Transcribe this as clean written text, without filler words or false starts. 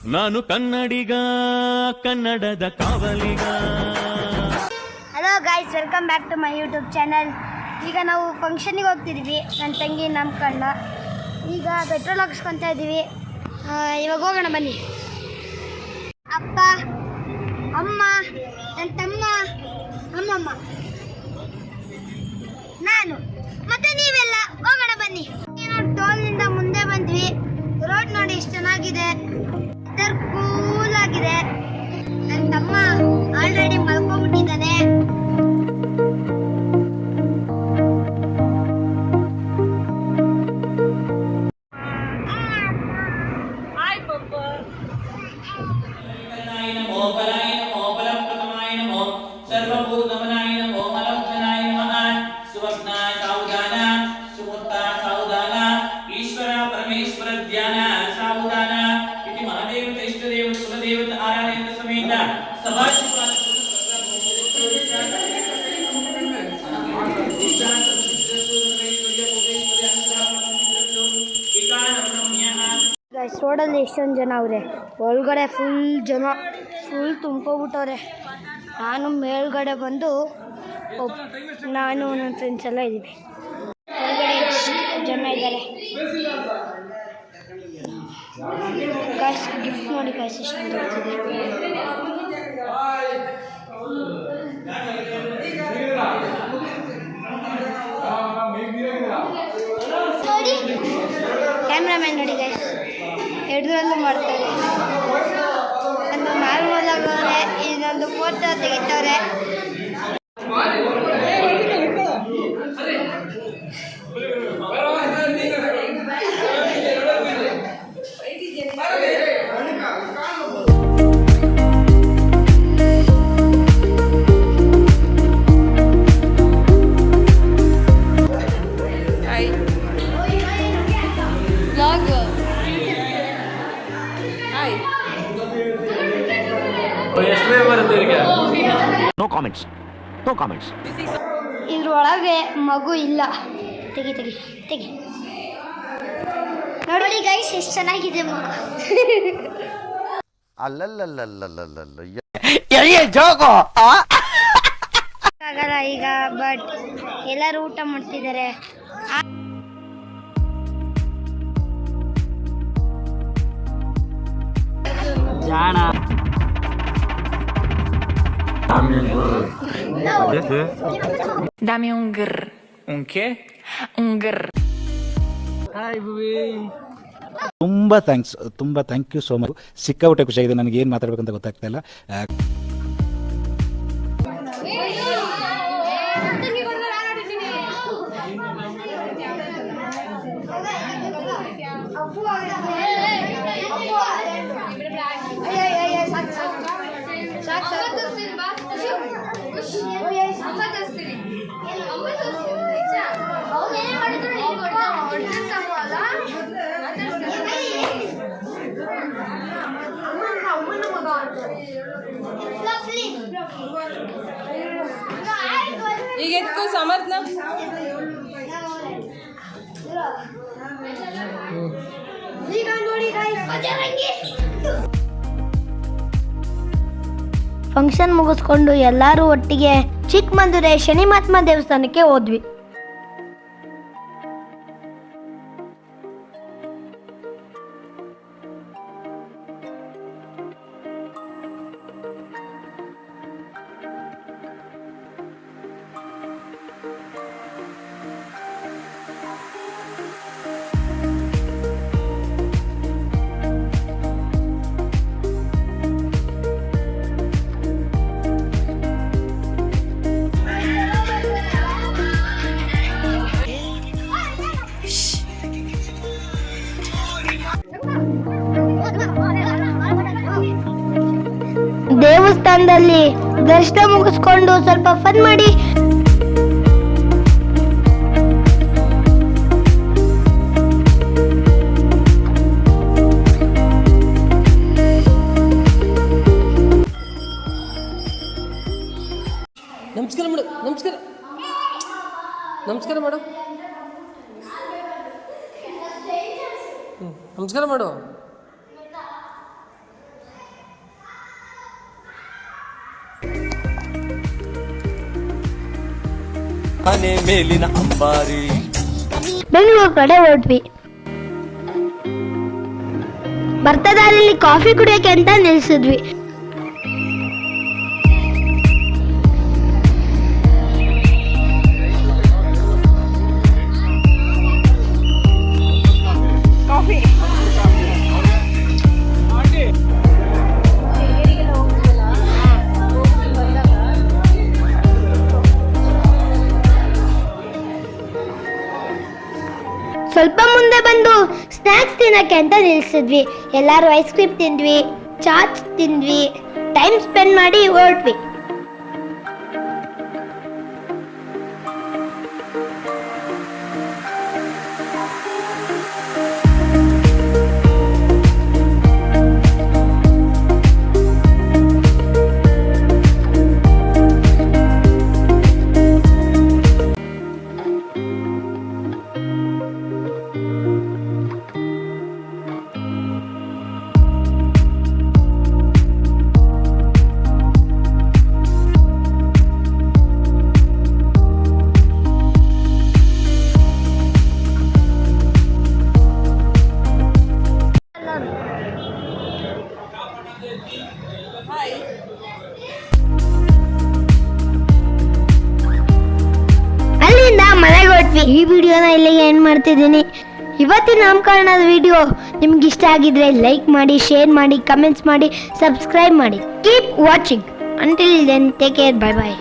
ನಾನು ಕನ್ನಡಿಗ, ಕನ್ನಡದ ಕಾವಲಿಗ. Hello guys, welcome back to my YouTube channel. ಈಗ ನಾವು ಫಂಕ್ಷನಿಗೆ ಹೋಗ್ತಿದ್ವಿ, ನನ್ನ ತಂಗಿ ನಮ್ಮ ಕಣ್ಣ. ಈಗ ಪೆಟ್ರೋಲ್ ಹಾಕ್ಸ್ಕೊತಾ ಇದ್ದೀವಿ. ಇವಾಗ ಹೋಗೋಣ ಬನ್ನಿ. ಅಪ್ಪ, ಅಮ್ಮ, ನನ್ನ ತಮ್ಮ, ಅಮ್ಮಮ್ಮ, ನಾನು ಮತ್ತೆ ನೀವೆಲ್ಲ ಹೋಗೋಣ ಬನ್ನಿ. ನಾವು ಟೋಲ್ನಿಂದ ಮುಂದೆ ಬಂದ್ವಿ. ರೋಡ್ ನೋಡಿ ಎಷ್ಟು ಚೆನ್ನಾಗಿದೆ, ಕೂಲ್ ಆಗಿದೆ. ನನ್ನ ತಮ್ಮ ಆಲ್ರೆಡಿ ಮಲ್ಕೊಂಡ್ಬಿಟ್ಟಿದ್ದಾನೆ. ರೋಡಲ್ಲಿ ಎಷ್ಟೊಂದು ಜನ ಅವರೇ, ಒಳಗಡೆ ಫುಲ್ ತುಂಬ್ಕೊಬಿಟ್ಟವ್ರೆ. ನಾನು ಮೇಲ್ಗಡೆ ಬಂದು ನಾನು ನನ್ನ ಫ್ರೆಂಡ್ಸ್ ಎಲ್ಲ ಇದ್ದೀವಿ. ಒಳಗಡೆ ಎಷ್ಟು ಜನ ಇದ್ದಾರೆ ಗಾಯ್ಸ್. ಗಿಫ್ಟ್ ನೋಡಿ ಗಾಯ್ಸ್, ಎಷ್ಟು ಬರ್ತಿದೆ. ಕ್ಯಾಮ್ರಾಮ್ಯಾನ್ ನೋಡಿ ಗೈಸ್, ಎರಡರಲ್ಲೂ ಮಾಡ್ತಾರೆ. ಒಂದು ನಾರ್ಮಲ್ ಆಗವ್ರೆ, ಇನ್ನೊಂದು ಫೋಟೋ ತೆಗಿತವ್ರೆ. No comments. ಇದ್ರೊಳಗೆ ಮಗು ಇಲ್ಲ. ತೆಗಿ ನೋಡಿ ಗೈಸ್, ಎಷ್ಟು ಚೆನ್ನಾಗಿದೆ ಮಗು. ಆಗಲ್ಲ ಈಗ, ಬಟ್ ಎಲ್ಲರೂ ಊಟ ಮಾಡ್ತಿದ್ದಾರೆ. ಜಾಣ Dame un grr. Un qué? Un grr. Hi, Bubi. ತುಂಬ ಥ್ಯಾಂಕ್ ಯು ಸೋ ಮಚ್. ಸಿಕ್ಕಾಪಟ್ಟೆ ಖುಷಿಯಾಗಿದೆ. ನನಗೆ ಏನು ಮಾತಾಡಬೇಕಂತ ಗೊತ್ತಾಗ್ತಾ ಇಲ್ಲ. ಈಗ ಎತ್ಕೋ ಸಮರ್ಥನ. ಫಂಕ್ಷನ್ ಮುಗಿಸ್ಕೊಂಡು ಎಲ್ಲರೂ ಒಟ್ಟಿಗೆ ಚಿಕ್ಕಮಂದೂರೆ ಶನಿ ಮಹಾತ್ಮ ದೇವಸ್ಥಾನಕ್ಕೆ ಹೋದ್ವಿ. ದೇವಸ್ಥಾನದಲ್ಲಿ ದರ್ಶನ ಮುಗಿಸ್ಕೊಂಡು ಸ್ವಲ್ಪ ಫನ್ ಮಾಡಿ ನಮಸ್ಕಾರ ಮಾಡು. ನಮಸ್ಕಾರ ಮಾಡು. ಆನೆ ಮೇಲಿನ ಅಂಬಾರಿ. ಬೆಂಗಳೂರು ಕಡೆ ಹೊರಟ್ವಿ. ಬರ್ತಾ ದಾರಿಯಲ್ಲಿ ಕಾಫಿ ಕುಡಿಯೋಕೆ ಅಂತ ನಿಲ್ಸಿದ್ವಿ. ಸ್ವಲ್ಪ ಮುಂದೆ ಬಂದು ಸ್ನ್ಯಾಕ್ಸ್ ತಿನ್ನಕ್ಕೆ ಅಂತ ನಿಲ್ಸಿದ್ವಿ. ಎಲ್ಲರೂ ಐಸ್ ಕ್ರೀಮ್ ತಿಂದ್ವಿ, ಚಾಟ್ಸ್ ತಿಂದ್ವಿ, ಟೈಮ್ ಸ್ಪೆಂಡ್ ಮಾಡಿ ಹೊರಟ್ವಿ. ಅಲ್ಲಿಂದ ಮನೆಗೆ ಹೊರಟ್ವಿ. ಈ ವಿಡಿಯೋನ ಇಲ್ಲಿಗೆ ಎಂಡ್ ಮಾಡ್ತಿದ್ದೀನಿ. ಇವತ್ತಿನ ನಾಮಕರಣದ ವಿಡಿಯೋ ನಿಮ್ಗೆ ಇಷ್ಟ ಆಗಿದ್ರೆ ಲೈಕ್ ಮಾಡಿ, ಶೇರ್ ಮಾಡಿ, ಕಮೆಂಟ್ಸ್ ಮಾಡಿ, ಸಬ್ಸ್ಕ್ರೈಬ್ ಮಾಡಿ. Keep watching. Until then take care. Bye ಬಾಯ್.